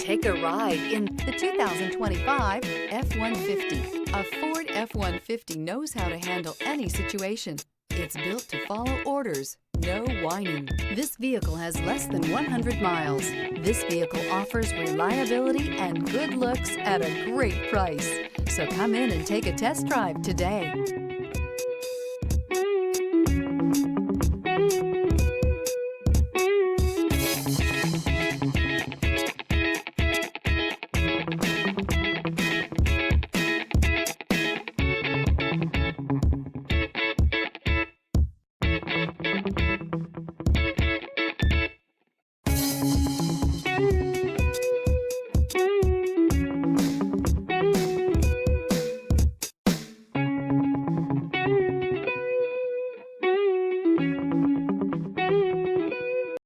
Take a ride in the 2025 F-150. A Ford F-150 knows how to handle any situation. It's built to follow orders, no whining. This vehicle has less than 100 miles. This vehicle offers reliability and good looks at a great price. So come in and take a test drive today.